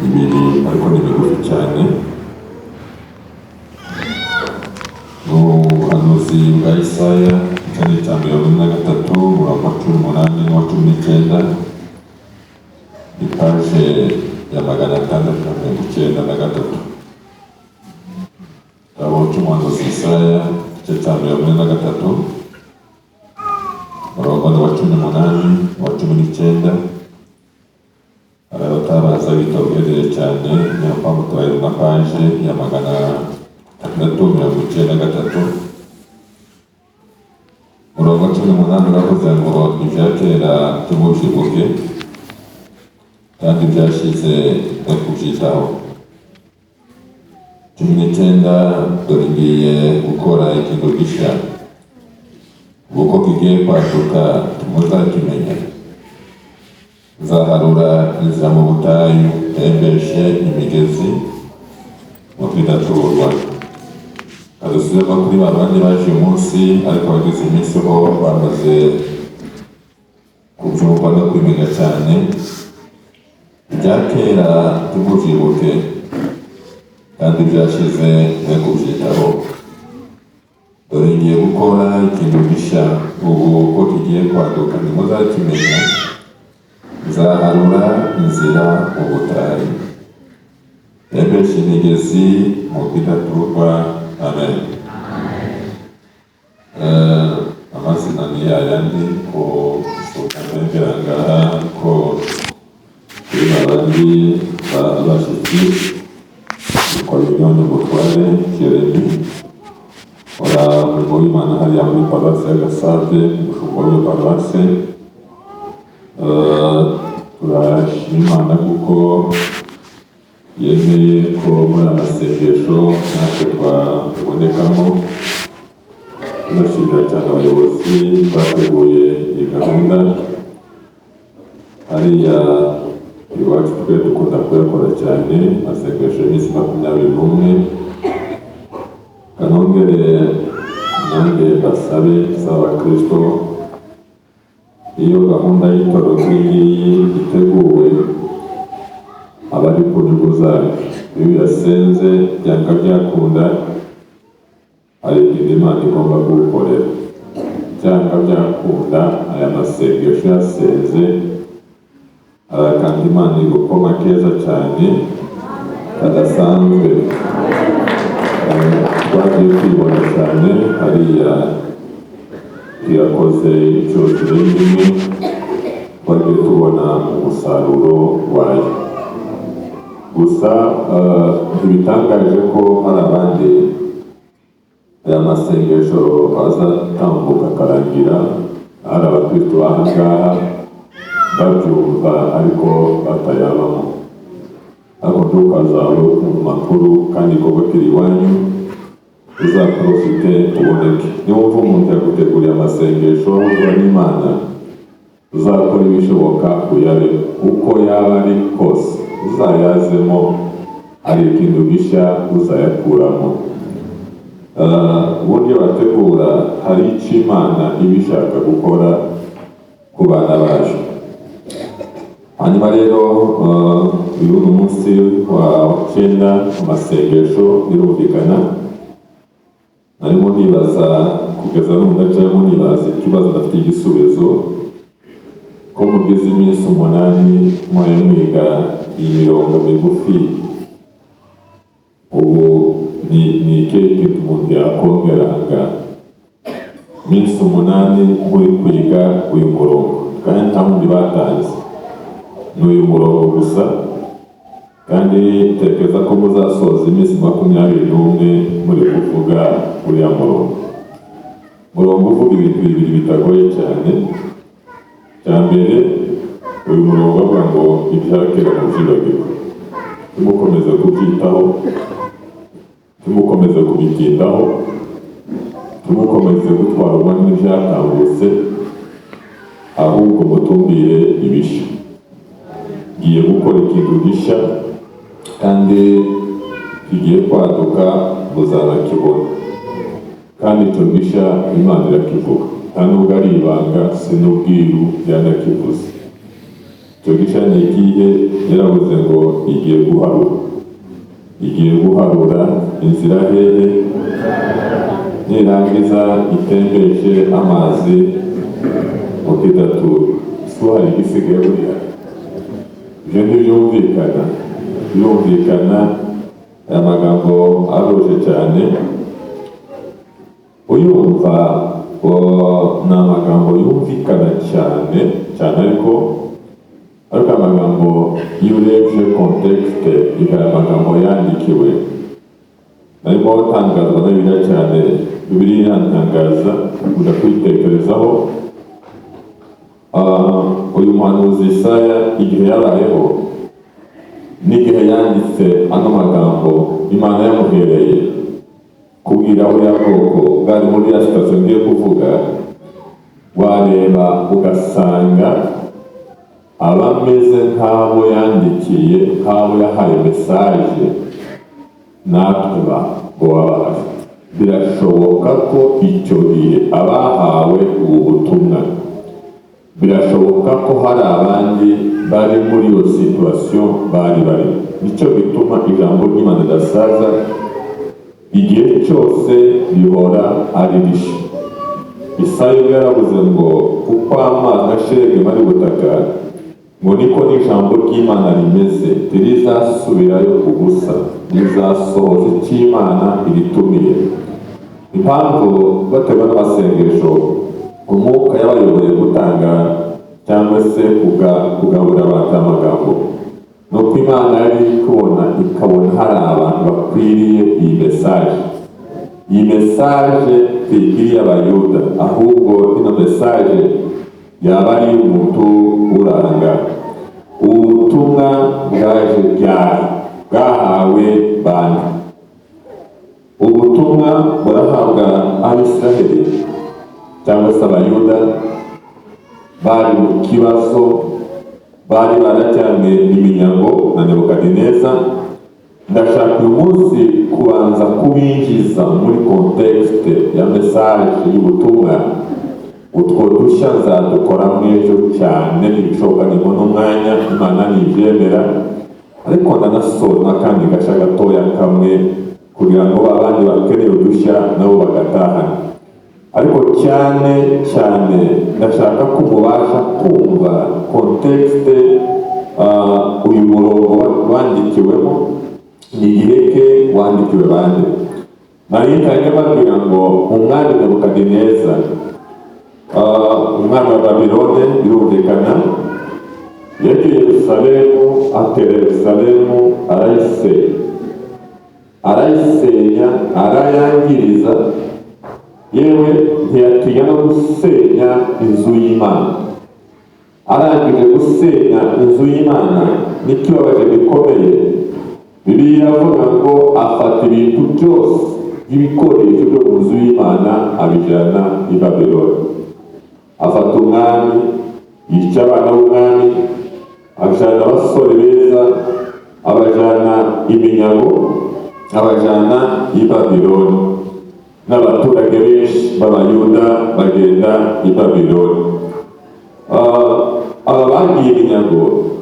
ibiri ariko ni bigufi cyane. Ubuhanuzi bwa Yesaya igice cya 43 umurongo wa 18 n'uwa 19, ipaje ya 693. Igitabo cy'umuhanuzi Yesaya igice cya 43 umurongo wa 18 n'uwa 19. Abatabaza bitogereye cyane niyo mpamvu tubaye na paje ya 693. Umurongo wa 18 uravuze ngo ibya kera tumubyibuke kandi byashize no kubyitaho. 19 dore ngiye gukora ikintu gishya, ubwo kigiye kwaduka timuzakimenya. Nzaharura inzira mu butayu, ntembeshe imigezi mu kwidaturwa. Adusubiremo kuri ba bandi baje uyu munsi ariko bagize iminsi ho bamaze kubyumva no kwimenya cyane. Ibya kera timubyibuke kandi byashize no kubyitaho. Dore ngiye gukora ikintu gishya, ubu ko kigiye kwaduka ntimuzakimenya. Nzaharura inzira mu butayu, ntembeshe imigezi mu kwidaturwa. Amen. Amazina ni yayandi ko sokanengeranga ko kuri abandi abashitsi kwa Union Butware Jeremy ora muri Imana hariya muri Paruwasi ya Gasave, umushumba w'iyo paruwasi. Turashima Imana kuko yemeye ko muri amasengesho natwe twabonekamo. Turashimira cyane abayobozi bateguye iyi gahunda. Hariya iwacu twe dukunda kuyakora cyane, amasengesho y'iminsi 21. Kanongere nanjye basabe z'abakristo, iyo gahunda y'itoro nk'iyi iteguwe abari ku nyungu zayo, iyo yasenze byanga byakunda hari ikintu Imana igomba kuwukorera. Byanga byakunda aya masengesho yasenze arakanda Imana igukoma keza cyane kadasanzwe. Twagiye kwibona cyane hariya yakoze inshuro zirenga imwe, twagiye tubona umusaruro wayo. Gusa ntibitangaje ko hari abandi aya masengesho azatambuka akarangira hari abakristo bahangaha babyumva ariko batayabamo. Ariko tukazawe ku makuru kandi kuba kiri iwanyu uzakora ufite uboneke. Niba wumva umuntu yaguteguriye amasengesho uhura n'Imana, uzakora ibishoboka uyabe uko yaba ari kose, uzayazemo hari ikintu gishya uzayakuramo. Uburyo bategura hari icyo Imana iba ishaka gukora ku bana bacu. Hanyuma rero uyu ni umunsi wa 9 amasengesho birumvikana. Narimo nibaza kugeza n'ubu ndacyarimo nibaza ikibazo ndafite igisubizo ko mugeze iminsi 8 muri mwiga iyi mirongo migufi. Ubu ni ikihe umuntu yakongeranga iminsi 8 muri kwiga uyu murongo, kandi nta wundi batanze n'uyu murongo gusa. Kandi tekeza ko muzasoza iminsi 21 muri kuvuga uriya murongo uvuga ibintu bibiri bitagoye cyane. Cya mbere, uyu murongo avuga ngo ibya kera mubyibagirwe, tumukomeze kubyitaho, tumukomeze kubitindaho, tumukomeze gutwarwa n'ibyatambutse, ahubwo mutumbire ibishya. Ngiye gukora ikintu gishya kandi kigiye kwaduka, muzanakibona. Kandi icyo gishya Imana irakivuga, nta nubwo ari ibanga, si n'ubwiru byanakivuze. icyo gisha ni ikihe? Yaravuze ngo igiye guharura inzira hehe, nirangiza itembeshe amazi mu kidatura. So hari igisigaye buriya? Ibyo ntibyumvikana. Aya magambo aruje cyane, uyumva ni amagambo yumvikana cyane ariko amagambo iyo urebye kontekste aya magambo yandikiwe, arimo tangazwa na Bibiliya cyane. Bibiliya irantangaza, ukunda kwitekerezaho. Uyu muhanuzi Isaya igihe yabayeho n'igihe yanditse ano magambo, Imana yamuhereye kubwira buriya bwoko bwari muri ya sitasiyo ngiye kuvuga, wareba ugasanga abameze nk'abo yandikiye, nk'abo yahaye mesaje, natwe babahaye. Birashoboka ko icyo gihe abahawe ubu butumwa, birashoboka ko hari abandi bari muri iyo situwasiyo bari. Nicyo bituma ijambo ry'Imana ridasaza, igihe cyose rihora ari rishya. Isaya yaravuze ngo kuko amazi ashege bari butaka, ngo niko n'ijambo ry'Imana rimeze, ntirizasubirayo ubusa, rizasohoza icyo Imana iritumiye. Impamvu baterwa n'amasengesho, umwuka yabayoboye gutanga cyangwa se kugabura abantu amagambo, nuko Imana yari kubona ikabona hari abantu bakwiriye iyi mesaje ntiyikiriye Abayuda, ahubwo ino mesaje yaba ari umuntu uranga. Ubu butumwa bwaje bwahawe bande? Ubutumwa burahabwa Abisiraheli cyangwa se Abayuda bari mu kibazo, bari barajyanywe iminyago na Nebukadineza. Ndashaka uyu munsi kubanza kubinjiza muri kontekste ya mesaje y'ubutumwa. Utwo dushya nzadukoramo ejo cyane, ntibishoboka nibona umwanya, Imana nibyemera, ariko ndanasoza kandi gasha gatoya kamwe kugira ngo abandi bakeneye udushya nabo bagatahana. Ariko cyane ndashaka ko mubasha kumva kontekste uyu murongo wandikiwemo, ni igihe ke wandikiwe bande. Nari ntange babwira ngo umwami Nebukadineza, umwami wa Babilone, birumvikana, yagiye Yerusalemu, atera Yerusalemu, arayisenya, arayangiriza, yewe ntiyatinya no gusenya inzu y'Imana. Arangije gusenya inzu y'Imana, n'ikibabaje gikomeye, Bibiliya iravuga ngo afata ibintu byose by'ibikoresho byo mu nzu y'Imana abijyana i Babiloni. Afata umwami, yica abana b'umwami, abajyana abasore beza, abajyana iminyago, abajyana i Babiloni. N'abaturage benshi b'Abayuda bagenda i Babiloni. Aba bagiye iminyago,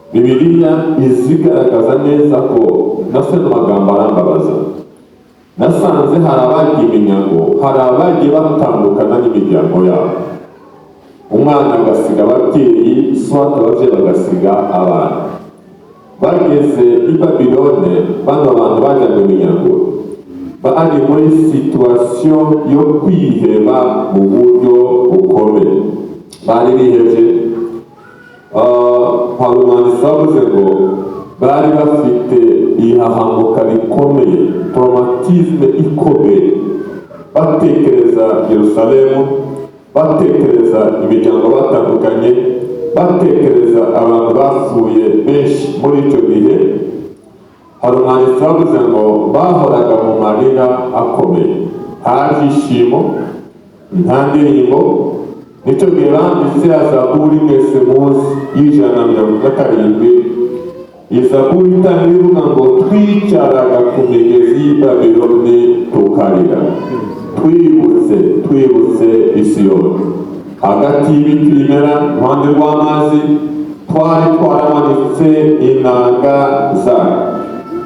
Bibiliya izigaragaza neza ko nase n'amagambo arambabaza. Nasanze hari abagiye iminyago, hari abagiye batandukana n'imiryango yabo. Umwana agasiga ababyeyi, swata ababyeyi bagasiga abana. Bageze i Babilone, bano bantu bajyanywe iminyago, bari muri situwasiyo yo kwiheba mu buryo bukomeye. Bari bihebye. Pawulo umwanditsi wavuze ngo bari bafite ihahamuka rikomeye, traumatisme ikomeye, batekereza Yerusalemu, batekereza imiryango batandukanye, batekereza abantu bapfuye benshi muri icyo gihe. Hari umwanditsi wavuze ngo bahoraga mu marira akomeye, nta byishimo, nta ndirimbo. Nicyo gihe banditse ya Zaburi mwese muzi y'127, iyi Zaburi itangira ivuga ngo twicaraga ku migezi y'i Babiloni tukarira, twibutse i Siyoni, hagati y'ibiti bimera iruhande rw'amazi, twari twaramanitse inanga zayo.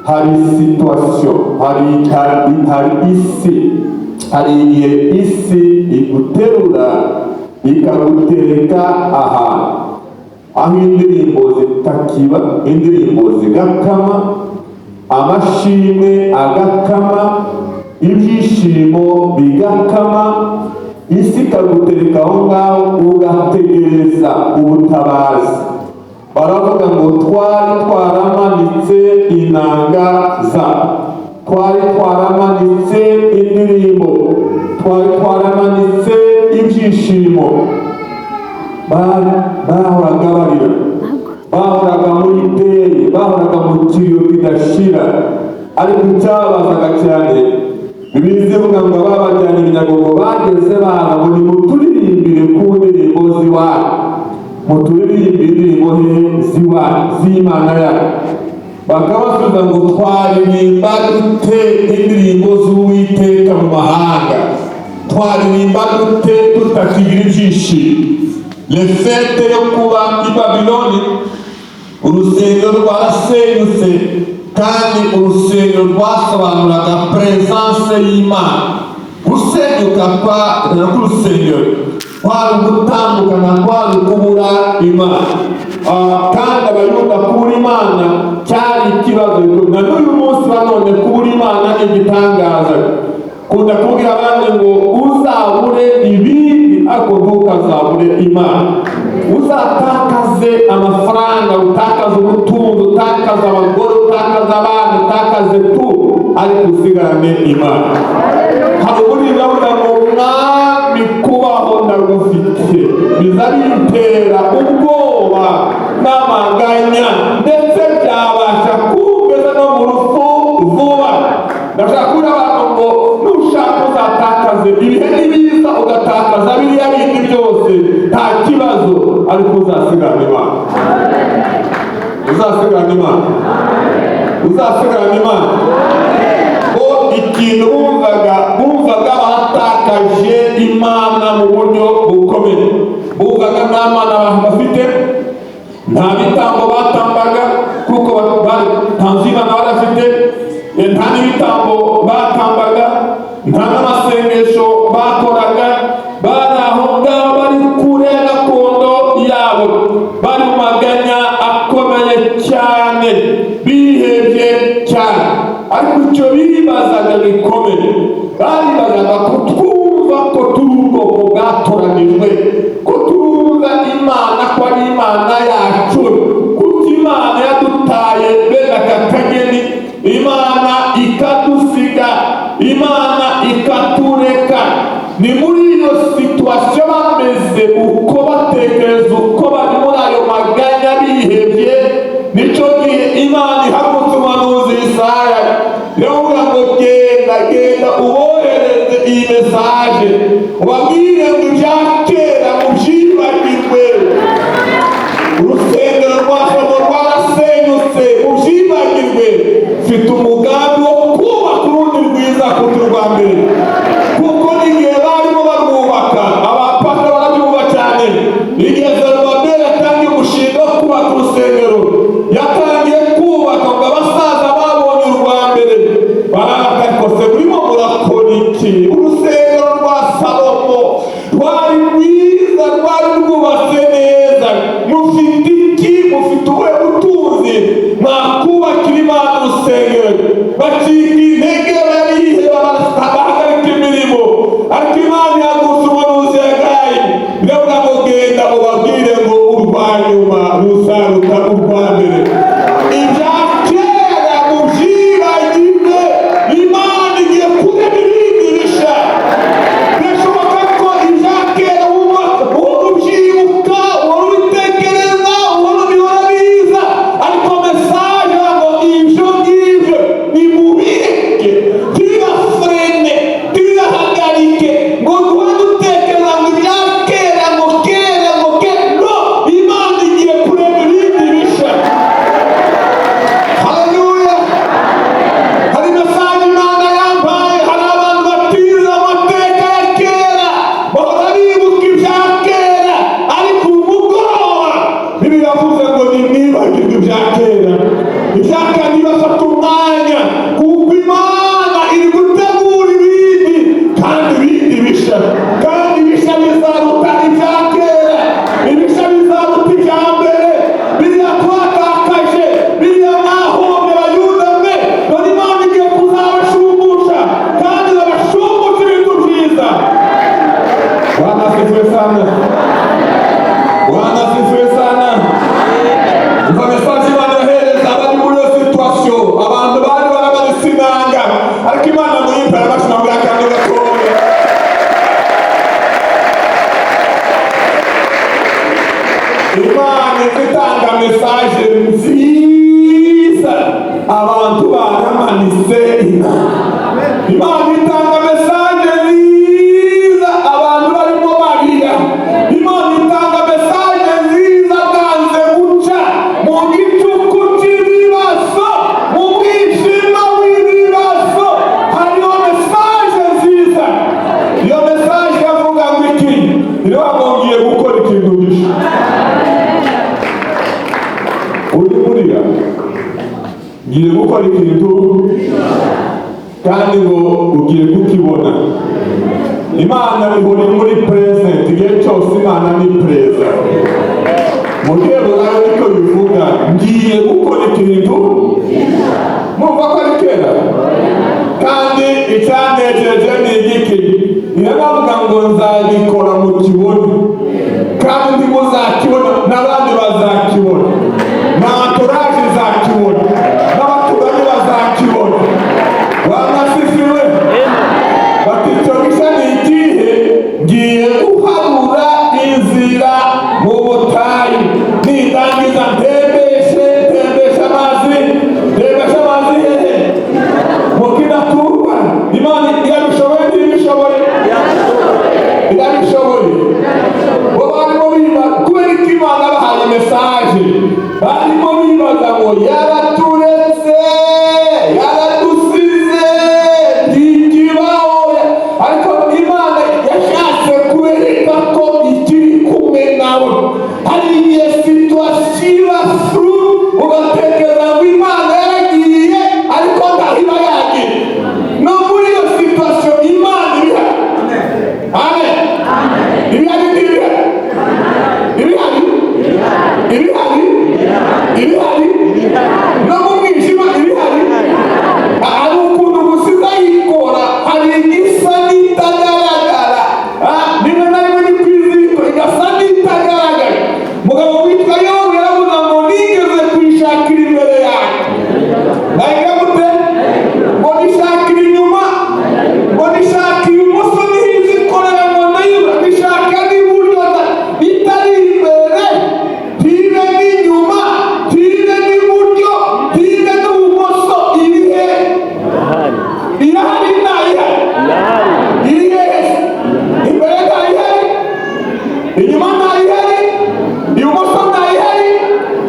Hari situation, hari isi, hari igihe isi iguterura ikagutereka ahantu aho indirimbo zitakiba, indirimbo zigakama, amashimwe agakama, ibyishimo bigakama, isi ikagutereka aho ngaho ugategereza ubutabazi. Baravuga ngo twari twaramanitse inanga zayo, twari twaramanitse indirimbo, twari twaramanitse ibyishimo. Bahoraga barira, bahoraga muri deye, bahoraga mu kiriyo kidashira. Ariko icyabazaga cyane, Bibiliya ivuga ngo babajyanye ibinyagogo bageze baza ngo nimuturirimbire ku ndirimbo z'iwanyu, muturirimbire indirimbo z'Imana yacu. Bakabasubiza ngo twaririmba dute indirimbo z'Uwiteka mu mahanga, twaririmba dute tutakigira ibyishimo. Lefete yo kuba i Babiloni, urusengero rwarasenyutse, kandi urusengero rwasobanuraga presence y'Imana. Gusenyuka k'urusengero kwari ugutandukana, kwari ukubura Imana. Kandi abayuda kubura Imana cyari ikibazo. Na n'uyu munsi nanone kubura Imana igitangaza. Kunda kubwira abandi ngo uzabure ibindi ariko ntukazabure Imana. Uzatakaze amafaranga, utakaze ubutunzi, utakaze abagore, utakaze abana, utakaze tu, ariko usigarane Imana. Hari uburyo bwa ngo mwami kubaho ndagufite biza bintera ubwoba n'amaganya, ndetse byabasha kugeza no mu rupfu vuba. Ndashaka kubwira abantu ngo nushaka uzatakaze ibihe n'ibiza, ugatakaza biriya bindi byose, nta kibazo, ariko uzasigarana Imana. Uzasigarana Imana. Uzasigarana Imana. Ngo ikintu bumvaga batakaje Imana mu buryo bukomeye. Bumvaga nta Mana abantu bafite, nta bitambo batambaga kuko nta nzu y'Imana barafite, nta n'ibitambo batambaga, nta n'amasengesho bakoraga. Bari aho ngaho bari kure gakondo yabo, bari mu maganya akomeye cyane, bihebye cyane. Ariko icyo bibazaga gikomeye, baribazaga ko twumva ko turi ubwoko bwatoranijwe, ko turuza Imana ko ari Imana yacu, kuko Imana yadutaye bene akatageni, Imana ikadusiga, Imana ikatureka. Ni muri iyo situwasiyo bameze uko, batekereza uko bari muri ayo maganya bihebye. Nicyo gihe Imana ihagurutse umuhanuzi Yesaya, iravuga ngo genda ubohereze iyi mesaje, ubabwire ngo ibya kera mubyibagirwe. Urusengero rwa Salomo rwarasenyutse, mubyibagirwe. Mfite umugambi wo kubaka urundi rwiza kuruta urwa mbere. Kuko n'igihe barimo barwubaka, abapaka barabyumva cyane. Igihe Zerubabeli yatangiye umushinga wo kubaka urusengero, yatangiye kubaka ngo abasaza babonye urwa mbere barakose, burimo murakora iki? Urusengero rwa Salomo rwari rwiza, rwari rwubatse neza. Mufite iki? Mufite ubuhe butunzi mwakubakira Imana urusengero? Bacika intege, bariheba, bahagarika imirimo. Ariko Imana yagutse umuhanuzi Hagayi, iravuga ngo genda ubabwire ngo urwa nyuma ruzaruta urwa mbere. Ibya kera mubyibagirwe, Imana igiye kurema ibindi bishya. Icyaka ntibafata umwanya kuko Imana iri gutegura ibindi kandi ibindi bisha, kandi ibisha bizaruta ibya kera, ibisha bizaruta ibya mbere, biriya twatakaje, biriya mwahombe Bayuda mwe, none Imana igiye kuzabashumbusha kandi zabashumbusha ibintu byiza. Bwana asifiwe sana. Bwana asifiwe sana. Umva mesaje Imana yohereza abari muri iyo situwasiyo, abantu bari baramaze inanga, ariko Imana muyipera bashinabwira kandi gatoya. Imana izitanga mesaje nziza, abantu baramanitse inanga. Imana itanga mesaje nziza, abantu barimo barira. Imana itanga mesaje nziza bwanze guca mu gicuku cy'ibibazo, mu mwijima w'ibibazo hariho mesaje nziza. Iyo mesaje yavuga ngo iki? Ngiye gukora ikintu gishya. Uri murira, ngiye gukora ikintu kandi ngo ugiye kukibona. Imana ihora muri present, igihe cyose Imana ni present. Mu rwego nayo niko bivuga, ngiye gukora ikintu. Mwumva ko ari kera? Kandi icyanejeje ni igiki? Iravuga ngo nzagikora mu kibona, kandi muzakibona, n'abandi bazakibona, na entourage izakibona, n'abaturanyi bazakibona. Bwana asifiwe. Bati icyo gisa ni igihe? Ngiye guharura inzira mu butayu, nindangiza tembesha amazi hehe? Mu kidaturwa. Imana irabishoboye ntibishoboye? Irabishoboye. Bo barimo bibaza, kubera ko Imana bahaye mesaje, barimo bibaza ngo yaraturetse, yaradusize, ntikibaho. Ariko Imana yashatse kubereka ko ikiri kumwe nabo. Hari igihe situwasiyo iba furu, ugatekereza ngo Imana yaragiye ariko ndahiba yagiye. No muri iyo situwasiyo Imana iriha. Amen. Ibihari n'ibihari. Ibihari. Ibihari. Ibihari. No mu mwijima ibihari. Hari ukuntu gusiza yikora, hari igisa n'itagaragara. Rimwe na rimwe ni kwiziko igasa n'itagaragara. Mugabo witwa Yobu yaravuga ngo nigeze kwishakira imbere yanjye. Nahiga gute? Ngo nishakira inyuma, ngo nishakira ibumoso ntizikorera ngo ndayibura, nishaka n'iburyo itari imbere, ntibe n'inyuma, ntibe n'iburyo, ntibe n'ibumoso. Irihe? Irahari ntayihari? Irihe? Imbere ntayihari? Inyuma ntayihari? Ibumoso ntayihari?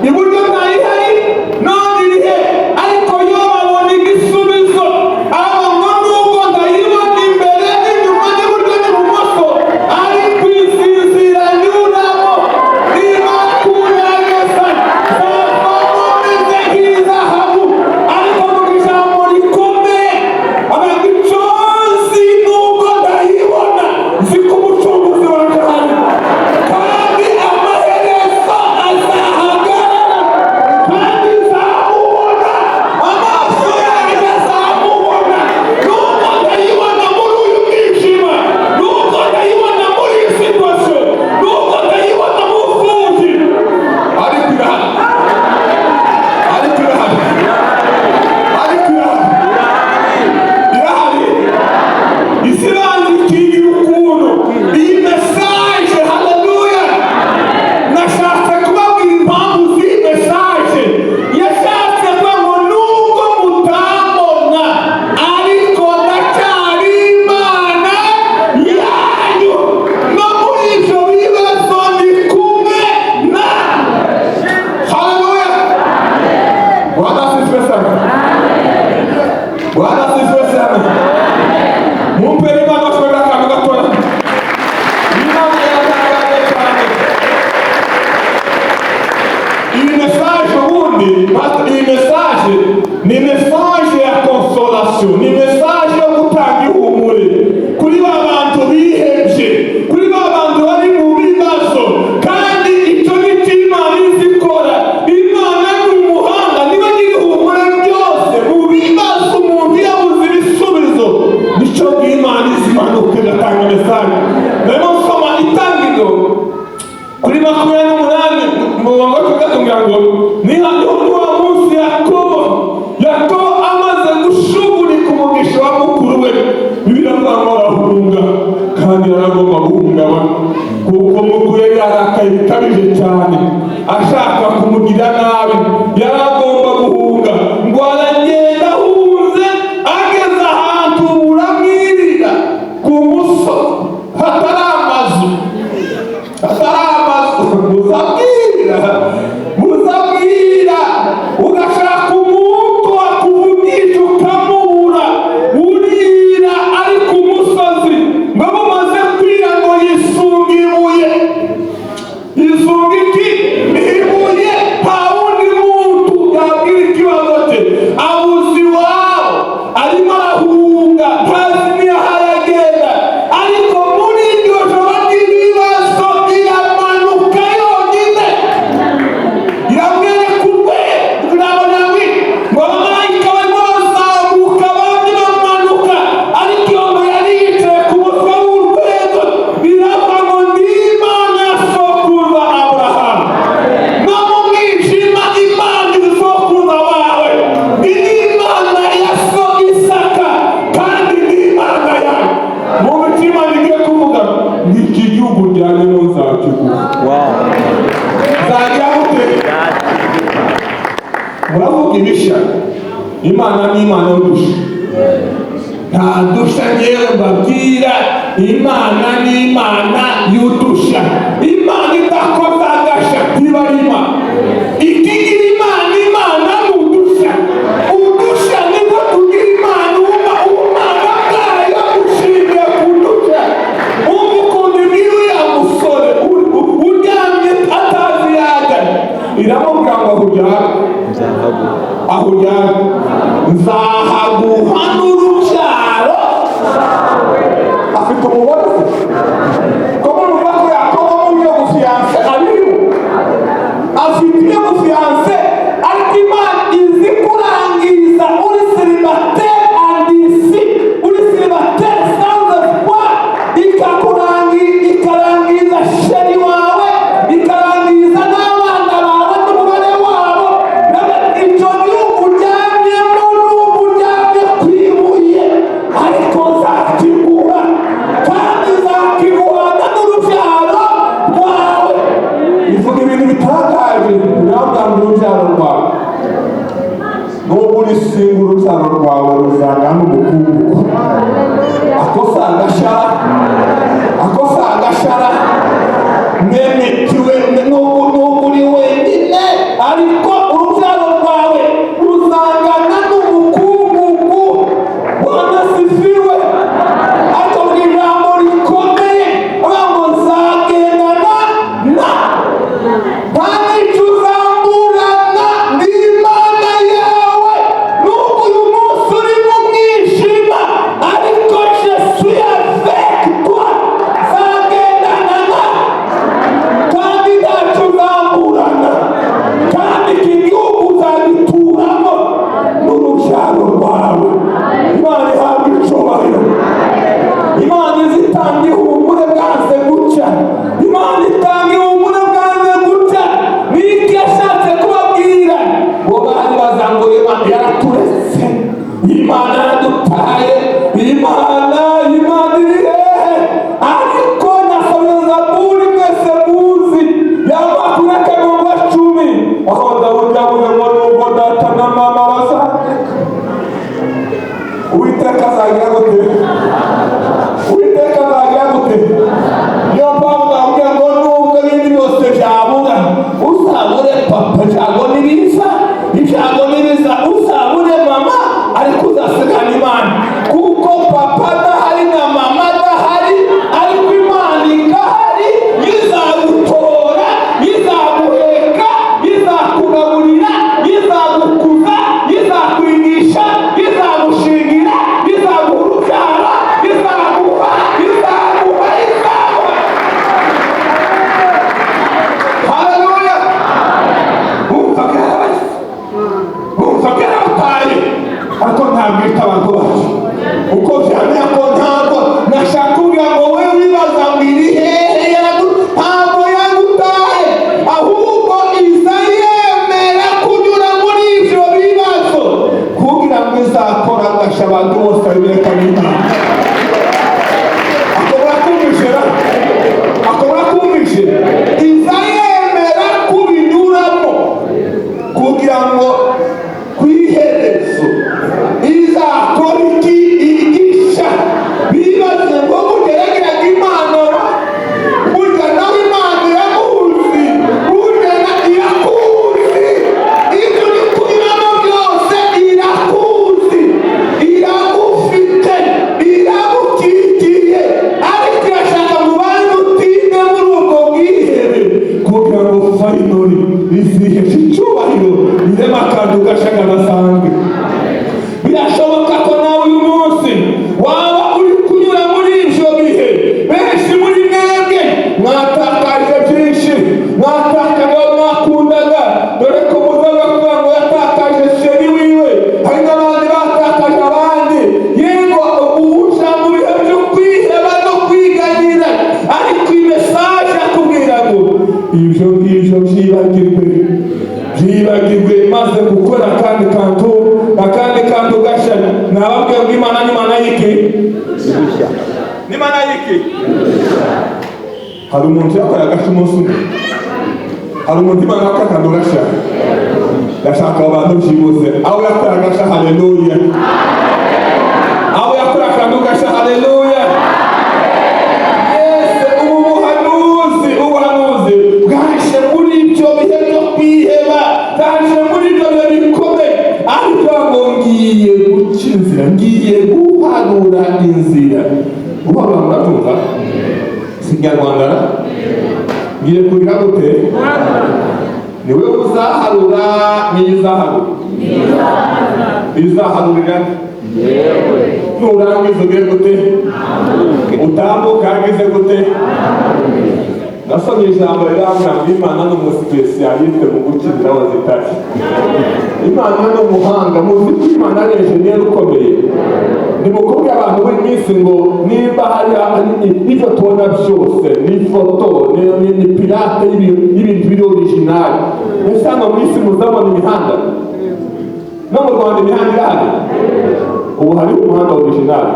Iburyo ntayihari? None irihe? Ariko yo babona igisubizo. Abo ngo nubwo ndayibona imbere n'inyuma n'iburyo n'ibumoso, ariko izi nzira nyuramo niba kugerageza zavamo meze nk'izahabu. Ariko mu ijambo rikomeye avuga icyo nzi nubwo ndayibona, nzi ko umucunguzi wanjye ahari, kandi amaherezo azahagarara, kandi nzamubona, amaso yanjye azamubona. Nubwo ndayibona muri uyu mwijima, nubwo ndayibona muri iyi situwasiyo, nubwo ndayibona mu buvuzi, ariko irahari. Ariko irahari. Ariko irahari. Irahari. Isi iranzi ikingira ukuntu iyi mesaje, haleluya. Nashatse kubabwira impamvu z'iyi mesaje. Yashatse kuvuga ngo nubwo mutambona, ariko ndacyari Imana yanyu. No muri ibyo bibazo ndi kumwe namwe. Haleluya. Bwana asifiwe sana. Bwana asifiwe sana. Mumpere Imana ashobora akantu gatoya. Imana yaratangaje cyane. Iyi mesaje ubundi, iyi mesaje ni message ya consolation, ni message yo gutanga ihumure kuri ba bantu bihebye, kuri ba bantu bari mu bibazo. Kandi icyo ni cyo Imana izi ikora. Imana ni umuhanga, niba nyiri ihumure byose mu bibazo umuntu yabuze ibisubizo, nicyo Imana izi imanuka igatanga message. Rero soma Itangiriro kuri 28 mu murongo wa 3 ngo ni hano wa munsi Yakobo amaze gushugurika umugisha wa mukuru we, biravuga arahunga, kandi yaragomba guhungabana kuko mukuru yari yarakaye bikabije cyane ashaka kumugirira nabi. Yaragomba guhunga, ngo aragenda ahunze, ageze ahantu buramwirira ku musozi hatari amazu, muzabwira ugashaka umuntu wakuvugisha ukamubura, urira ari ku musozi, ngo mumaze kwira ngo yisunga ibuye. Yisunga iki? Ibuye. Nta wundi muntu yabwira ikibazo cye, abuze iwabo, arimo arahunga, ntazi niyo aragenda. Ariko muri iryo joro ry'ibibazo iramanuka yonyine, iramwereka urwego, irabona ngo abamarayika barimo bazamuka abandi bamanuka, ariko iyo ngo yari yicaye ku mutwe w'urwego. Biravuga ngo ni Imana ya sokuruza Aburahamu, no mu mwijima Imana izi sokuruza wawe, ni Imana ya so Isaka, kandi ni Imana yawe. Mu mitima nigiye kuvuga ngo iki gihugu njyanye ntuzakiguha. Nzajya gute? Muravuga ibishya. Imana ni Imana y'udusha, nta dusha ngewe mbabwira. Imana ni Imana y'udusha. Imana idakoza agasha ntibarima. Ikigira Imana ni udusha. Udusha nibwo tugira Imana. Ubumana bwayo bushingiye ku dusha. Umukundi niyo uriya musore uryamye atazi yajya, iramubwira ngo aho ujyana nzahaguha n'urubyaro. Afite umubare ko muvuga ko Yakobo mu byo gufiyanse ariyo, afite ibyo gufiyanse, ariko Imana izi kurangiza uri célibataire andisi, uri célibataire sans espoir, ikarangiza sheri wawe, ikarangiza n'abana bawe n'umubare wabo. Icyo gihugu uryamyemo n'ubu uryamye ku ibuye, ariko nzakiguha, kandi nzakiguhana n'urubyaro rwawe. Ivuga ibintu bitangaje, biravuga ngo urubyaro rwawe, n'ubu urisinga urubyaro rwawe ruzangana n'umukungugu. Akosa agashara mwemetiwe n'ubu uri wenyine, ariko urubyaro rwawe ruzangana n'umukungugu. Bwana sifiwe. Ariko mu ijambo rikomeye ngo nzagendana na, kandi tuzamburana n'Imana yawe. N'ubwo uyu munsi uri mu mwijima, ariko je suis avec toi, nzagendana na, kandi ntacyo uzamburana, kandi iki gihugu uzagituramo n'urubyaro rwawe. Imana ihabwa icyubahiro. Imana izitanga ihumure bwanze gucya. Imana itanga ihumure bwanze gucya. Niki yashatse kubabwira ngo bari bazango Imana yaraturetse, Imana yaradutaye, Imana iri hehe? Ariko nasomye Zaburi mwese muzi ya 10, aho Dawudi yavuze ngo nubwo data na mama bazareka, Uwiteka azagira gute? Uwiteka azagira gute? Niyo mpamvu navuga ngo nubwo ibindi byose byabura, uzabure papa, ibyago nibiza, uzabure mama, ariko uzasigana Imana. Kuko papa adahari na mama adahari, ariko Imana igahari, izagutora, izaguheka, izakugaburira, izagukuza, izakurinda ntabwo ita abantu bacu uko byamera ko ntabwo nashaka kugira ngo we wibaza ngo iri hehe ntabwo yagutaye, ahubwo iza yemera kunyura muri ibyo bibazo kugira ngo izakora agasha abantu bose abereka n'Imana. akobora kumvishe iza yemera kubinyuramo kugira ngo ku iherezo izakora iki igisha bibaze ngo mugerageraga Imana burya nawe Imana irakuzi, burya irakuzi, ibyo uri kunyuramo byose irakuzi, iragufite, iragukikiye, ariko irashaka mu bantu utinde muri ubwo bwihebe kugira ngo fayinori iziheshe icyubahiro irema akantu gashaka gasanzwe. Birashoboka ko nawe uyu munsi waba uri kunyura muri ibyo bihe. Benshi muri mwebwe mwatakaje byinshi, mwatakaje abo mwakundaga, dore ko muzaga kugira ngo yatakaje sheri wiwe, hari n'abandi batakaje abandi. Yego uwuja mu bihe byo kwiheba no kwiganyira, ariko iyi mesaje akubwira ngo ibyo ngibyo byibagirwe maze gukora akandi kantu gashya. Nababwiye ngo Imana ni Imana y'iki? Ni Imana y'iki? Hari umuntu yakora agashya umunsi umwe, hari umuntu Imana yakora akantu gashya. Ndashaka abantu byibuze aho yakora agashya, haleluya, aho yakora akantu gashya, haleluya. Ubuhanuzi bwaje muri ibyo bihe byo kwiheba, bwaje muri ibyo bihe bikomeye, ariko ngo ngiye guca inzira, ngiye guhanura inzira. Guhanura muratumva? Si Kinyarwanda? Ngiye kugira gute? Niwe uzaharura, nizaharura. Izaharurira nurangiza ugire gute? Utambuka agize gute? Nasomye ijambo rirambwira ngo Imana ni umusipesiyaliste mu gukirira abazitari. Imana ni umuhanga, muzi ko Imana ari enjeniyeri ukomeye. Nimukubwire abantu b'iminsi ngo nimba hari ibyo tubona byose ni foto, ni pirate y'ibintu biri orijinali. Mbese hano mu isi muzabona imihanda, no mu Rwanda imihanda irahari. Ubu hari umuhanda orijinali.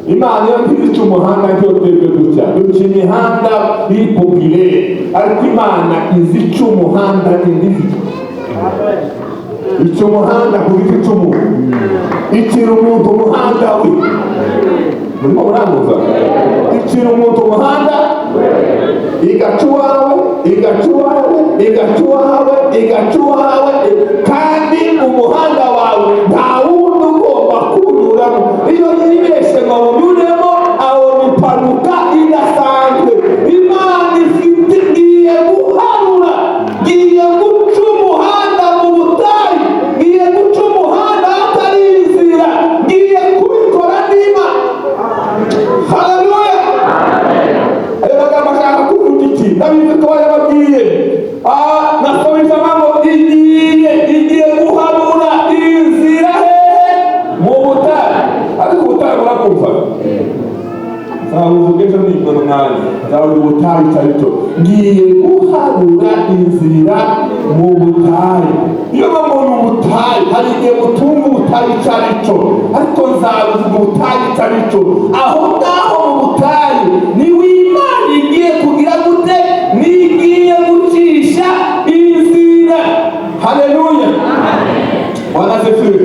Imana iyo ntizica umuhanda ntiyo twebwe dutya, duca imihanda y'ipopirere, ariko Imana izica umuhanda individu. Ica umuhanda ku giti cy'umuntu, icira umuntu umuhanda we. Murimo muramuza? Icira umuntu umuhanda, igaca uwawe, igaca uwawe, igaca uwawe, igaca uwawe, kandi umuhanda wawe nta wundi ugomba kuwunyuramo. Iyo yibeshye ngo awunyuremo, awona impanuka idasanzwe. Imana ifite igiye guharura, igiye guca umuhanda mu butayu, igiye guca umuhanda hatari inzira, igiye kubikora n'Imana. Haleluya! Ayo magambo ashaka kuvuga iki? Ndabizi ko yababwiye. Nasomeza ngo igiye guharura inzira hehe? Mu butayu. Ariko ubutayu murakumva? Nzabuvuga ejo nibona umwanya, nzabuga ubutayu icyo ari cyo. Ngiye guharura inzira mu butayu. Iyo babona ubutayu, hari igihe mutumva ubutayu icyo ari cyo, ariko nzabuvuga ubutayu icyo ari cyo. Aho ngaho mu butayu niwe Imana igiye kugira gute? Nigiye gucisha inzira. Haleluya! Wanasifiwe.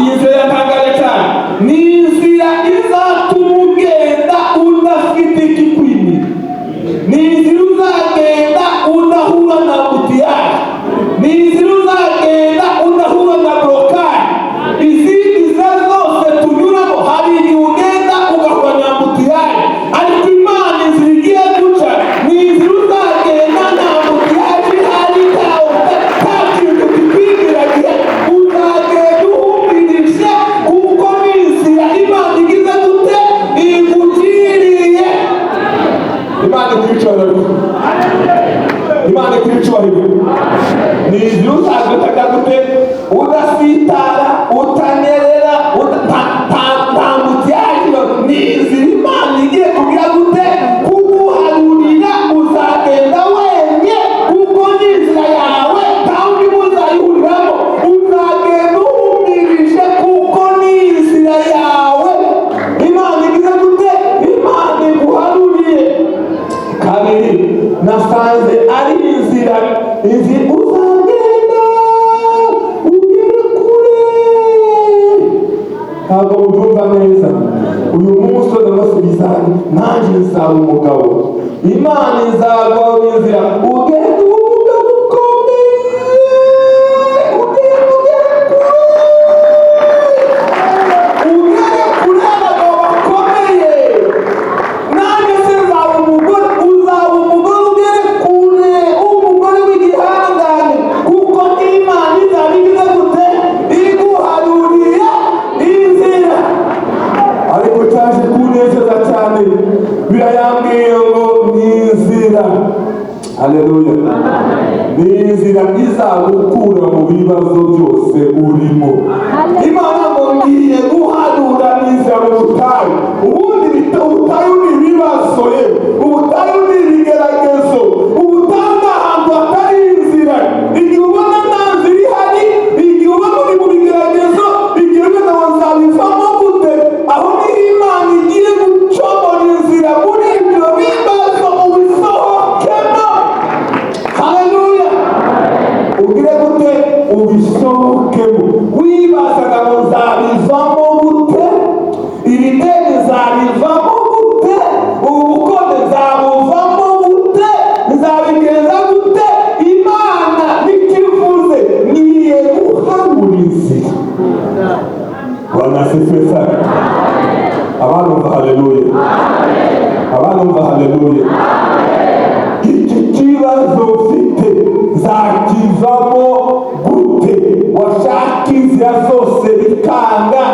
Iyi nzira yatangaje cyane. Ni inzira izatuma ugenda udafite ikikwimira. Ni inzira uzagenda udahura na butiyaje. Ni inzira uzagenda udahura na blokaje. Izindi nzira zose tunyuramo, hari igihe ugenda ugahura na butiyaje, ariko Imana inzira igiye guca ni inzira uzagenda nta butiyaje ihari, nta kintu kikwimiragiye, uzagenda izi uzagenda ugere kure. Ntabwo mubyumva neza. Uyu munsi ndabasubiza nanjye nzaba umugabo. Imana izagwaho inzira ugende umugabo ukomeye, ugere kure abagabo bakomeye. Nanjye se nzaba umugore, uzaba umugore ugere kure, umugore w'igihangange, kuko Imana izaba igize gute iguharurira inzira. Ariko cyaje kunezeza cyane, birayambwiye ngo ni inzira. Haleluya. Ni inzira izagukura mu bibazo byose urimo. Imana ngo ngiye guhanura inzira mu butayu. Ubundi ubutayu ni ibibazo ye, ubutayu ni ibigeragezo, ubutayu ni ahantu hatari inzira. Igihe ubona nta nzira ihari, igihe ubona uri mu bigeragezo, igihe ubona wazabivamo gute, aho niho Imana igiye gucomora inzira muri ibyo bibazo ubisohokemo. Haleluya. Ugire gute ubisohokemo. Wibazaga ngo nzabivamo gute, iri deni nzabivamo gute, ubu bukode nzabuvamo gute, nzabigenza gute. Imana ntikivuze, ngiye guhanura inzira. Bwana asifiwe sana. Abantu haleluya. Abantu haleluya. Iki kibazo ufite nzakivamo gute? Washaka inzira zose bikanga,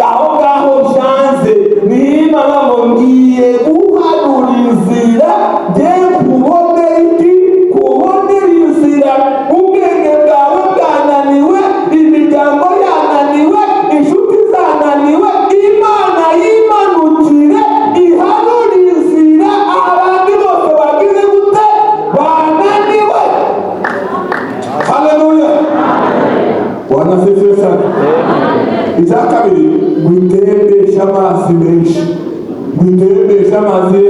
aho ngaho byanze. Ni Imana ngo ngiye guhanura inzira, ngiye kubonera iki, kubonera inzira. Ubwenge bwawe bwananiwe, imiryango yananiwe, inshuti zananiwe, Imana yimanukire ihanura inzira. Abandi bose bagize gute bananiwe. Haleluya. Bwana asifiwe sana. Icya kabiri, mwitembeshe amazi menshi. Mwitembeshe amazi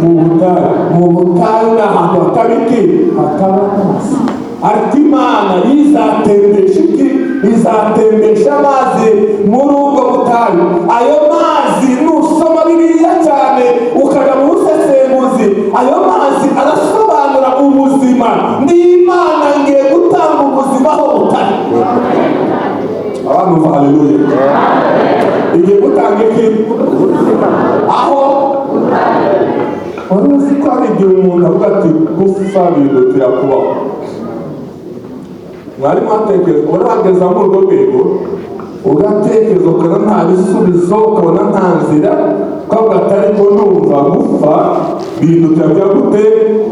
mu butayu. Mu butayu ni ahantu hatari iki, hataba amazi. Ariko Imana izatembesha iki, izatembesha amazi muri ubwo butayu. Ayo mazi nusoma Bibiliya cyane ukajya mu busesenguzi, ayo mazi arasobanura ubuzima. Ni Imana ngiye gutanga ubuzima aho butari. Abantu haleluya. Igiye gutanga iki aho wari uzi ko hari igihe umuntu avuga ati gusa ibintu birakubaho. Mwari mwatekereza, urageza muri urwo rwego ugatekereza ukabona nta bisubizo, ukabona nta nzira, ukavuga ati ariko numva gupfa bihindukira bya gute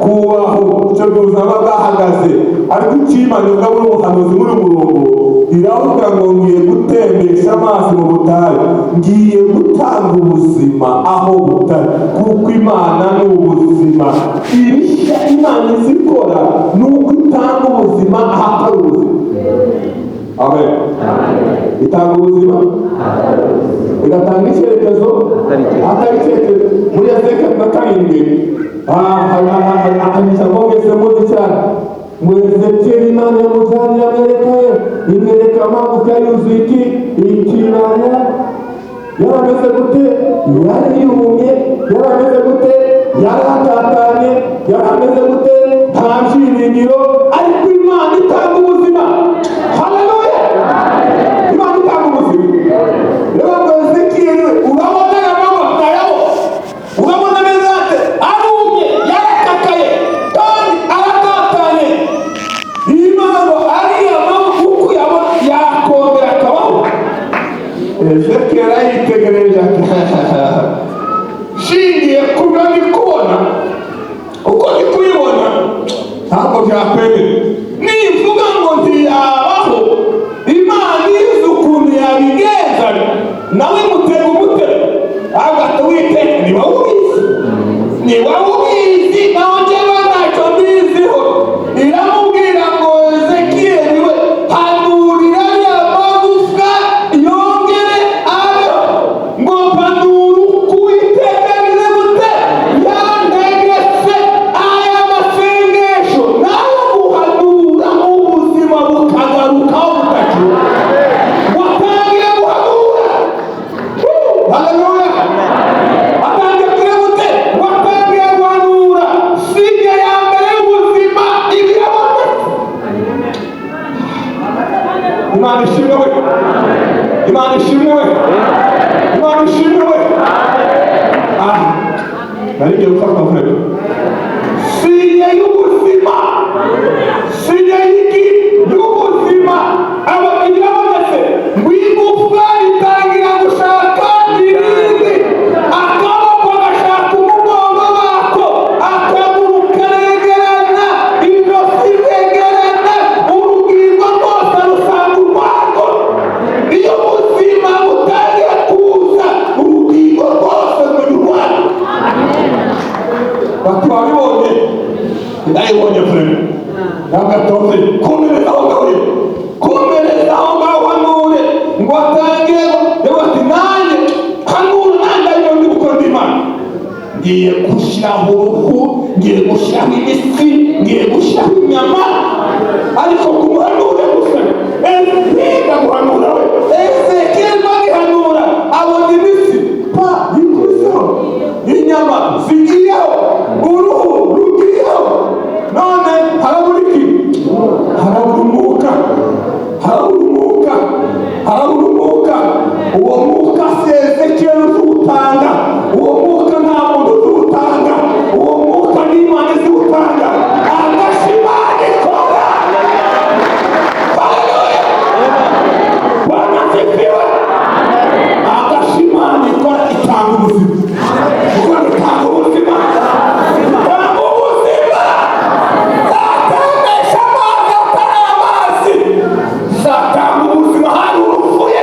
kubaho. Icyo gihe ubuzima bwahagaze. Ariko Imana ivuga muri ubuhanuzi muri murongo iravuga ngo ngiye gutembesha amazi mu butayu, ngiye gutanga ubuzima aho butari, kuko Imana ni ubuzima. Ibishya Imana izikora ni uko itanga ubuzima ahatari ubuzima. Amen. Itanga ubuzima, igatanga icyerekezo atari icyerekezo. Muri Ezekiyeli 7 akanyuza ngo mwese muzi cyane ngo Ezekiyeli Imana yamujyanye imwereka amagufwa yuzuye iki ikibaya. Yarameze gute? Yari yumye. Yarameze gute? Yaratatanye. Yarameze gute? Nta byiringiro. Ariko Imana itanga ubuzima. Haleluya. Imana itanga ubuzima. Rero ngo Ezekiyeli urabona amagufwa yawo, urabona ameze ate? Arumye, yaratakaye kandi aratatanye. Imana ngo ariya magufwa uko yabona yakongera akabaho. Ezekiyeli yitegereje ati shingiye ku byo ndi kubona, uko ndi kubibona ntabwo byakwemera. Nivuga ngo ntiyabaho, Imana izi ukuntu yabigenza, nawe mutega umutego. Agata Uwiteka ni wowe ubizi, ni wowe ubizi, nawe njyewe ntacyo mbiziho. Iramubwira ngo Ezekiyeli we hanurira ya magufwa yongere abeho. Ngo mpanura uko Uwiteka bize gute yandegetse aya masengesho nayo guhanura Imana ishimwe. Imana ishimwe. Narigiye gufata kureba. Sinya y'ubuzima. Sinya y'ubuzima. Abagira bose ngwigufa ritangira gushaka irindi. Akaboko gashaka umugongo wako. Akaguru karegerana. Ijosi regerana. Urugingo rwose rusanga urwarwo. Iyo ubuzima butangira kuza, urugingo rwose rurwarwo. Bati wabibonye? Ndayibonye frere. Nagatoze komereza aho ngaho. Komereza aho ngaho hanure. Ngo atangire bati nanjye hanure nanjye ariyo ndi gukora Imana. Ngiye gushyiraho uruhu, ngiye gushyiraho imitsi, ngiye gushyiraho inyama. Ariko kumuhanure gusa. Niga guhanura we. Ezekiel bagihanura abona imitsi. Yikuzeho. Inyama zigiyeho. Uruhu rugiyeho. None harabura iki? Harabura umwuka. Harabura umwuka. Harabura umwuka. Uwo mwuka si Ezekiel uziwutanga. Uwo mwuka nta muntu uziwutanga. Uwo mwuka ni Imana iziwutanga. Agashimana ikora. Haleluya. Bwana asifiwe. Agashimana ikora itanga ubuzima. Itanga ubuzima. Itanga ubuzima. Zatembesha amazi atari amazi. Zatanga ubuzima hari urupfuye.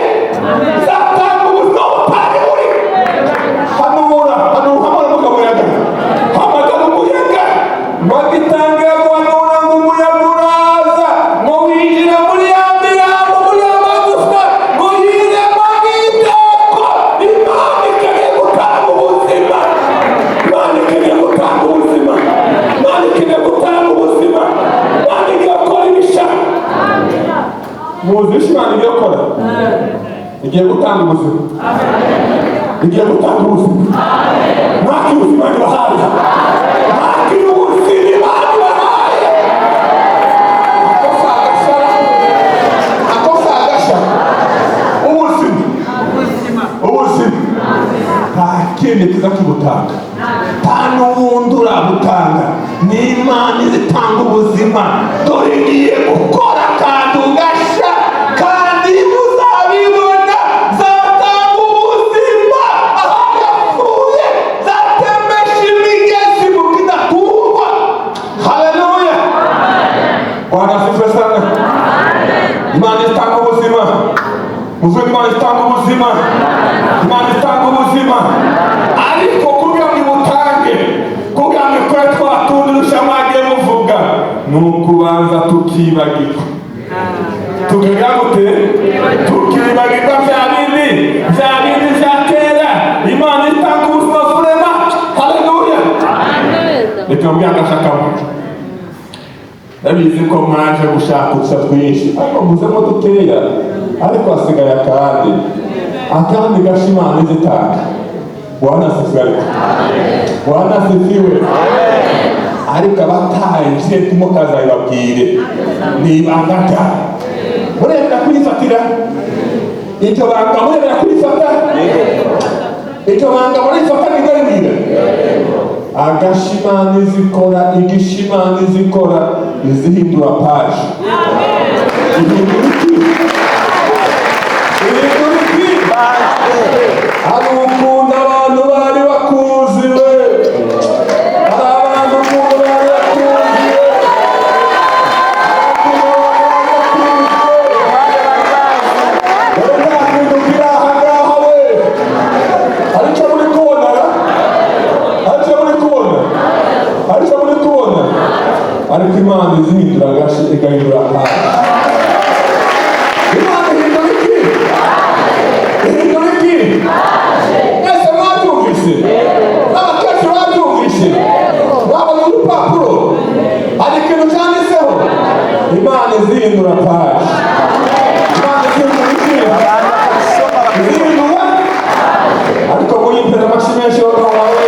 Zatanga ubuzima butari buri. Hanura umuyaga. Hamagara umuyaga. Bagitangira guhanura ngo umuyaga uraza. Ngo winjire muri ya mirambo, muri ya magufwa. Ngo yiremo nk'iteko. Imana ikeneye gutanga ubuzima. Imana ikeneye gutanga ubuzima. Imana ikeneye gutanga ubuzima. Imana igiye gukora ibishaka. Muzi icyo Imana igiye gukora? Igiye gutanga ubuzima. Igiye gutanga ubuzima. Mwakira ubuzima ntibahaye. Mwakira ubuzima ntibahaye. Akosa agasha. Ubuzima. Nta kindi kiza kibutanga. Nta n'ubundi urabutanga. Ni Imana izitanga ubuzima. Dore igiye gukora kandi ugasha. Kandi muzabibona. Zatanga ubuzima. Aho yapfuye. Zatembesha imigezi mu kidaturwa. Haleluya. Bwana asifiwe sana. Imana itanga ubuzima. Muvuge Imana itanga ubuzima. Imana itanga ubuzima. Ariko kugira ngo ibutange, kugira ngo ikore twa tundi rushamwagiye muvuga, ni ukubanza tukibagirwa. Tukagira gute? Tukibagirwa bya bindi bya kera. Imana itanga ubuzima vurema. Haleluya. Reka mbwira agashakamo. Ndabizi ko mwaje gushaka udushya twinshi, ariko muzemo dukeya. Ariko hasigaye akandi gasha Imana izitanga. Bwana asifiwe. Bwana asifiwe. Ariko abataje timukazabibabwire ni ibanga ryabo. Murebera kuyifatira iryo banga, murebera kurifata iryo banga, murifata ntigaribwira. Agasha Imana izikora, igisha Imana izikora, izihindura paji. Ihindura iki? Hari ukuntu abantu bari bakuziwe. Hari abantu ukuntu bari bakuziwe. Dore nta kintu kiri aha ngaha we. Hari icyo muri kubona? Hari icyo muri kubona? Hari icyo muri kubona? Ariko Imana izihindura agashi igahindura paji. Imana ihindura iki? Ihindura iki? Ese mwabyumvise? N'abakecuru babyumvise? Babonye urupapuro? Hari ikintu cyanditseho? Imana izihindura paji. Imana izihindura iki? Izihindura? Ariko muyimpera amashyi menshi bagabo bawe.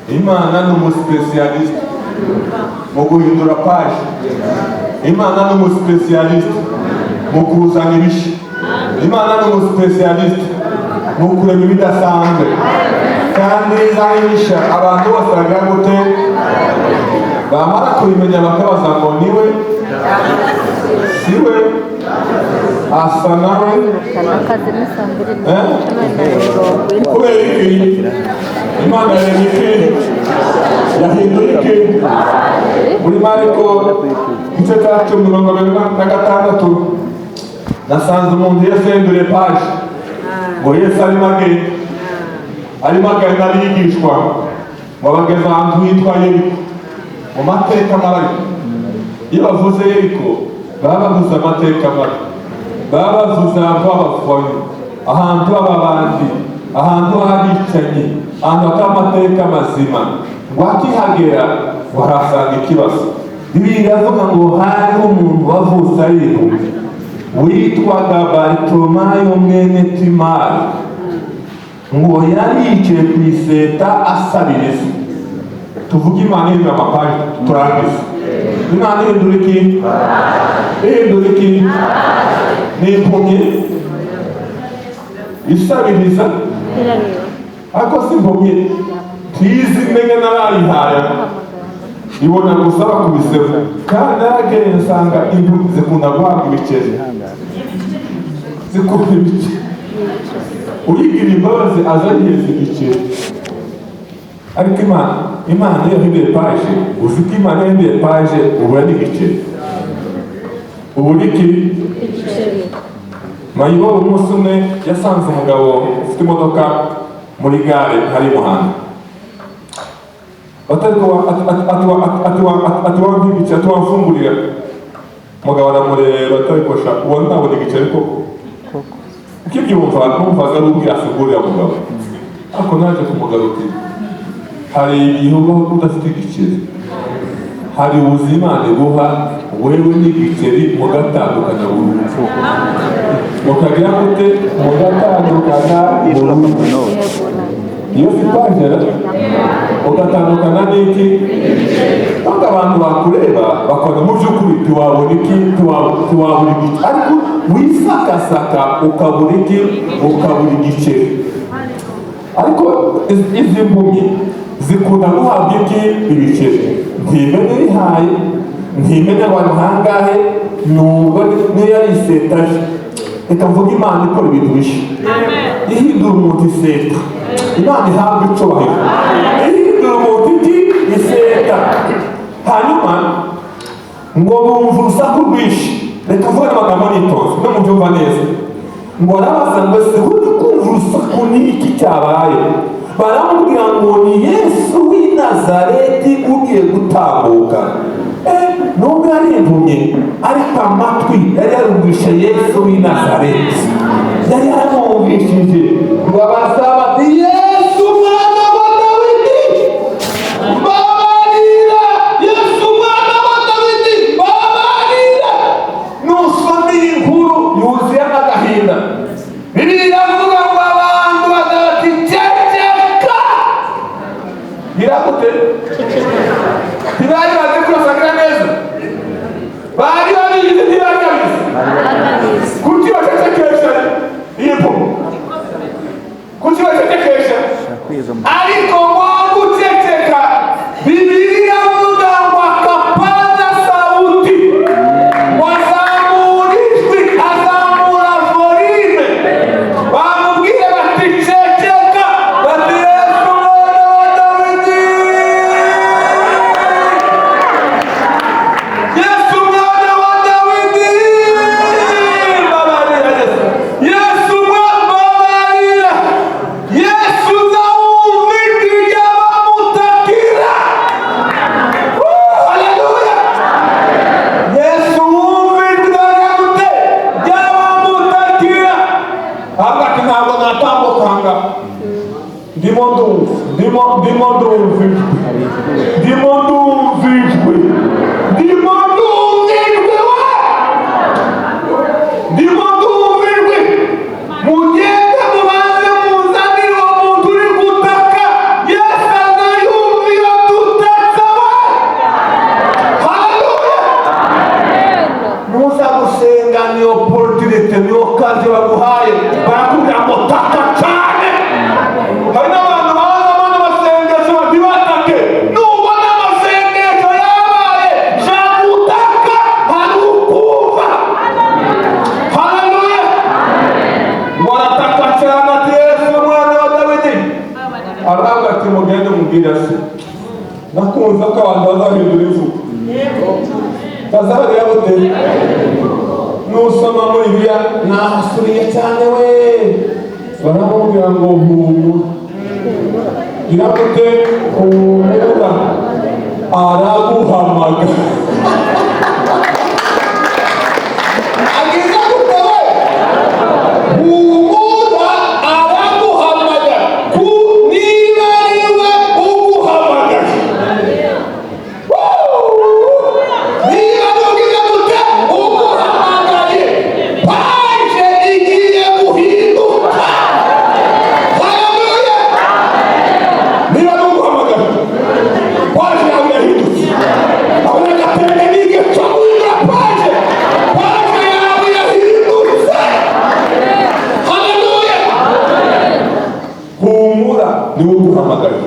Imana ni umusipesiyalisite mu guhindura paji. Imana ni umusipesiyalisite mu kuzana ibishya. Imana ni umusipesiyalisite mu kureba ibidasanzwe. Kandi izana ibishya abantu bose bagira gute? Bamara kubimenya bakabaza ngo niwe, siwe, asa nawe. Kubera iki? Imana yaremye iki? Yahinduye iki? Muri Mariko igice cya 16 nasanze umuntu Yesu yahinduriye paji. Ngo Yesu arimo agenda abigishwa ngo bageze ahantu hitwa Yeriko. Mu mateka mabi, iyo bavuze Yeriko baba bavuze amateka mabi, baba bavuze ahantu h'abafuanyi, ahantu h'ababandi, ahantu h'abicanyi, ahantu hatari amateka mazima. Wakihagera warasanga ikibazo. Bibiliya iravuga ngo hariho umuntu wavutse ari impumyi witwaga Baritimayo mwene Timari, ngo yari yicaye ku iseta asabiriza. Tuvuge Imana ihindura amapaji turangiza. Imana ihindura iki? Ihindura iki? Ni impumyi isabiriza, ariko si impumyi tizi menye narayihaya ibona gusa bakubisemo. Kandi narageye nsanga impumyi zikunda guhabwa ibiceri, zikunda ibiceri. Uyigira imbabazi azagiheza igiceri. Ariko Imana iyo yahinduye paje, ufite Imana yahinduye paje ubura n'igiceri. Ubura iki? Mayibobo umunsi umwe yasanze umugabo ufite imodoka muri gare hari Muhanga. Atiwamfungurira. Umugabo aramureba atarikosha, ubona ntabona igiceri koko. Ukibyumva numvaga ari ubwe afungurira umugabo. Ariko naje kumugarukira. Hari igihe ubaho udafite igiceri, hari ubuzima buha wewe n'igiceri mugatandukanya burundu. Mukagira gute? Mugatandukana burundu. Iyo sipangera ugatandukana n'iki? Ntabwo abantu bakureba bakora mu by'ukuri tiwabona iki? Tiwabura igiceri. Ariko wisakasaka ukabura iki? Ukabura igiceri. Ariko izi mpumyi zikunda guhabwa iki? Ibiceri. Ntimenya irihaye, ntimenya abantu hangahe, nubwo niyo yari isetaje. Reka mvuga Imana ikora ibintu bishya. Ihindura umuntu iseta. Imana ihabwa icubahiro. Ihindura umuntu iki? Iseta. Hanyuma ngo bumva urusaku rwinshi. Reka mvuga n'amagambo nitonze no mubyumva neza. Ngo arabaza ngo ese uri kumva urusaku ni iki cyabaye? Baramubwira ngo ni Yesu w'i Nazareti ugiye gutambuka. Nubwo yari impumyi ariko amatwi yari yarumvishe Yesu w'i Nazareti, yari yaramwumvishije. Ngo abaza bati Yesu mwana wa Dawidi babarira, Yesu mwana wa Dawidi babarira. Nusoma iyi nkuru yuzuyemo agahinda. Bibiliya iravuga ngo abantu badati ceceka. Biragute? Ntibari bazi kubasagira neza? Bari babizi ntibari babizi? Kuki bacecekesha iyi mpumyi? Kuki bacecekesha? Ariko wangu ceceka, Bibiliya ivuga ngo akapaza sauti, wazamura ijwi, azamura volume. Bamubwire bati ceceka, bati Yesu mwana wa Dawidi. Yesu mwana wa Dawidi. Babarira Yesu. Yesu babarira. Yesu zawumva ijwi ry'abamutakira. Haleluya. Yesu wumva ijwi ry'abamutakira. Hagati ntabwo natambukanga. Ndimo ndumva ijwi. Ndimo ndumva ijwi. Ndimo ndumva ijwi we. Ndimo ndumva ijwi. Mugende mubanze muzanire uwo muntu uri gutaka. Yesu azayumva nakunze ko abantu bazahindura ivuga bazabagira gute nusoma muri Bibiliya nahasuriye cyane we baramubwira ngo humura gira gute humura araguhamagara agize gute we humura araguhamagara niba ariwe uguhamagara niba nugize gute uguhamagaye paje igiye guhinduka. Haleluya! niba nuguhamagara paje yawe yahindutse abona gatende nige cyangwa paje yawe yahindutse. Haleluya! humura niwe uguhamagaye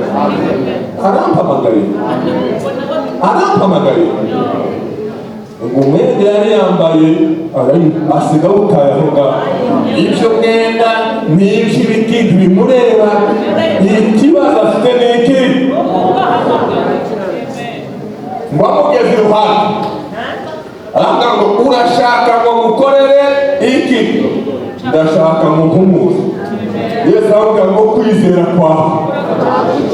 arampamagaye ngo umwenda yari yambaye asiga awutaye aho ngaho. ibyo mwenda n'iby'ibiti ntibimureba, ikibazo afite ni iki? ngo amugeze iruhande aravuga ngo urashaka ngo ngukorere iki? ndashaka ngo mpumuze. Yesu aravuga ngo kwizera kwawe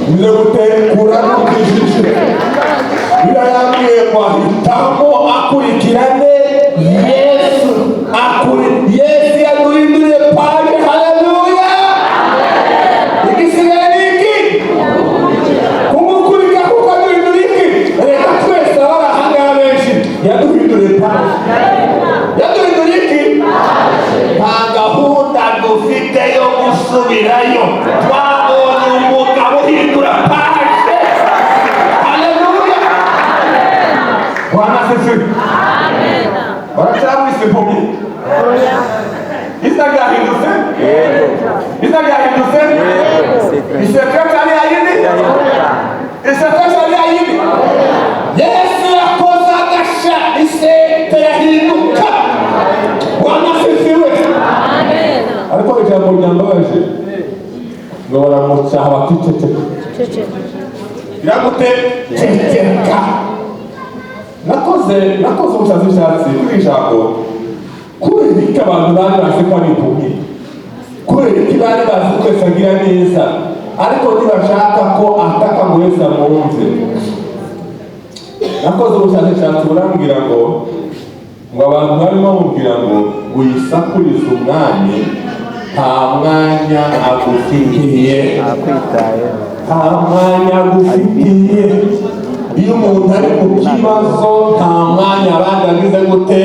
nize gutekura n'ukijije birayambwiye ngo ahitamo akurikirane Yesu. Yesu yaduhinduriye paje. Haleluya! igisigaye ni iki? kumukurikira kuko aduhinduriye iki? reka twese abari aha ngaha benshi yaduhinduriye paje. yaduhinduriye iki? nta gahunda dufite yo gusubirayo. twabonye umugabo uhindura paje. Haleluya! Bwana asifiwe. baracyamwise impumyi. isa ryahindutse? isa ryahindutse? iseko cyari yayindi? iseko cyari yayindi? Yesu yakoze agasha iseko yahinduka. Bwana asifiwe. ariko ijambo ryambabaje ngo baramucaha bakiceceka. biragute ceceka. nakoze ubushakashatsi kuri ijambo kubera iki abantu bari bazi ko ari impumyi, kubera iki bari bazi ko Yesu agira neza ariko ntibashaka ko ataka ngo Yesu amwumve. nakoze ubushakashatsi burambwira ngo abantu barimo bamubwira ngo wisakurize umwami, nta mwanya agufitiye. nta mwanya agufitiye. iyo umuntu ari mu kibazo nta mwanya abandi agize gute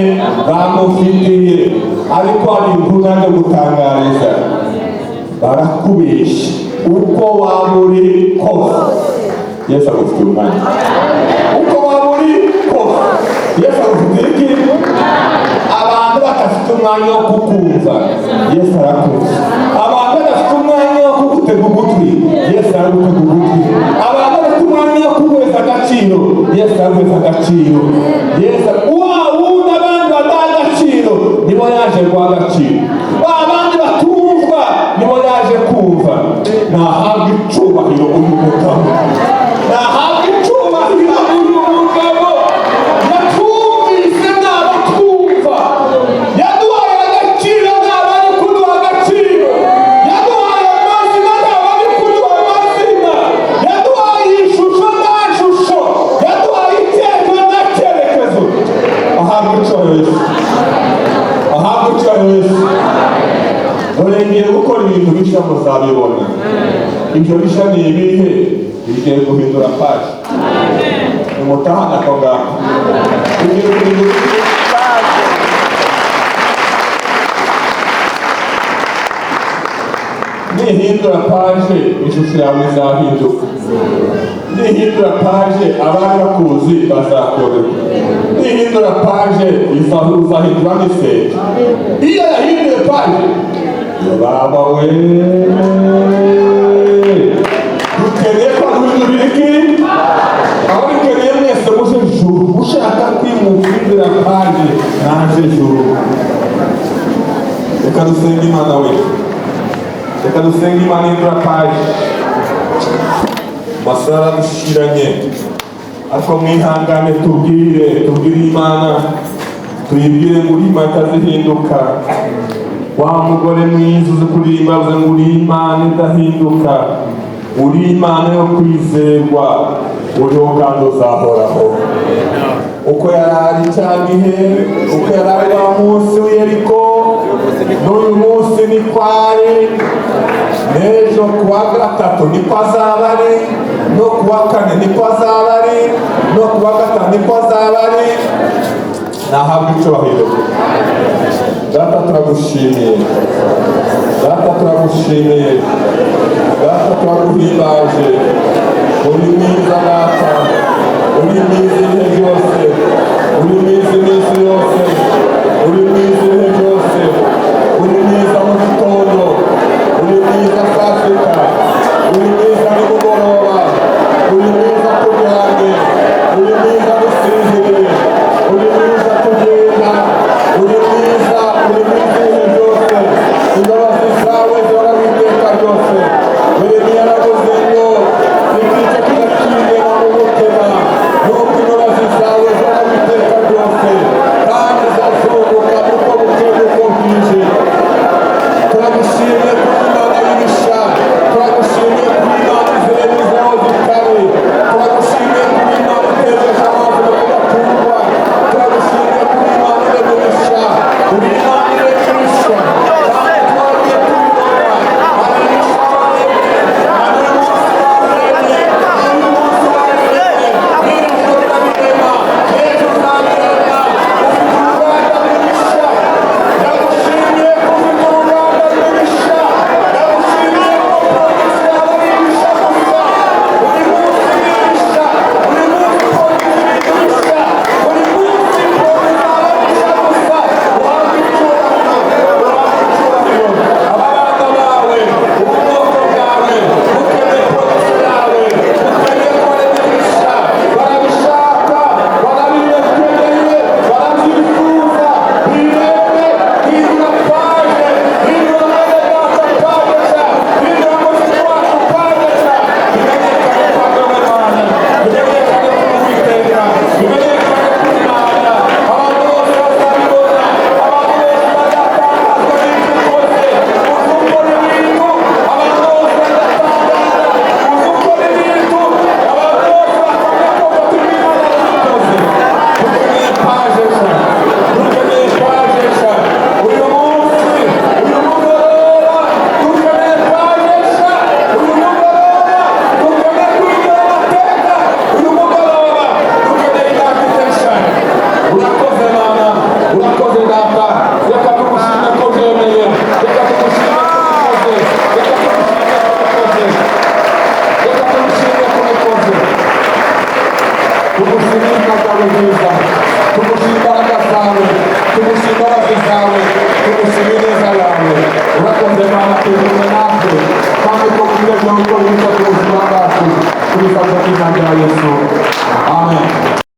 bamufitiye. ariko hari inkuru naje gutangariza, barakubeshya uko waba uri kose Yesu agufitiye umwanya. uko waba uri kose Yesu agufitiye iki? abantu badafite umwanya wo kukumva Yesu arakumva. abantu badafite umwanya wo kugutega ugutwi Yesu aragutega ugutwi. abantu badafite umwanya wo kuguheza agaciro Yesu araguheza agaciro. Yesu wundi abandi badaha agaciro nibo yaje guha agaciro. abandi batumvwa nibo yaje kumva. nahabwa icubahiro uyu mugabo, nahabwa icubahiro uyu mugabo. yatumvise n'abatwumva, yaduhaye agaciro n'abari kuduha agaciro, yaduhaye amazina n'abari kuduha amazina, yaduhaye ishusho nta shusho, yaduhaye icyerekezo nta cyerekezo. ahabwa icyorezo, ahabwa icyorezo. dore ngiye gukora ibintu bishya muzabibona. ibyo bishya ni ibihe? bigiye guhindura paje. umutahana ako ngako bigiye guhindura paje. nihindura paje ishusho yawe izahinduka. nihindura paje abari bakuzi bazakorerwa. nihindura paje uzahindura n'isenge. iyo yahinduye paje baba we dukeneye ko duhindura iki? aho dukeneye mwese muje juru. ushaka kwimukira paje naje juru. reka dusenga Imana we, reka dusenga Imana ihindura paje. Masara dushiranye ariko mwihangane tubwire Imana, tuyibwire ngo uri Imana itazihinduka. Wa mugore mwiza uzi kuririmba avuze ngo uri Imana idahinduka, uri Imana yo kwizerwa, uriho kandi uzahoraho. Uko yarari cya gihe, uko yarari wa munsi w'Yeriko, n'uyu munsi ni kwari, n'ejo kuwa gatatu niko azaba ari, no kuwa kane niko azaba ari, no kuwa gatanu niko azaba ari. Nahabwa icyubahiro. Data turagushimiye, Data turagushimiye, Data turaguhimbaje. Uri mwiza Data, uri mwiza ibihe byose, uri mwiza iminsi yose, uri mwiza ibihe byose, uri mwiza mu gitondo, uri mwiza saa sita, uri mwiza nimugoroba, uri mwiza turyamye, uri mwiza dusinziriye, uri mwiza tugenda, uri mwiza ibihe byose. Imbabazi zawe zihora iteka ryose. Yeremiya yaravuze ngo igice kidaciye mu mutima, nuko imbabazi zawe zihora iteka ryose, kandi zazunguka uko bukeye uko bwije. Turagushimiye kuri Imana y'ibisha, turagushimiye kuri Imana iziremeza aho zitari, turagushimiye kuri Imana itejeje amazi no kudaturwa, turagushimiye kuri Imana iremisha, kuri Imana iremisha, kandi twagiye tubibona. Haleluya, Amen.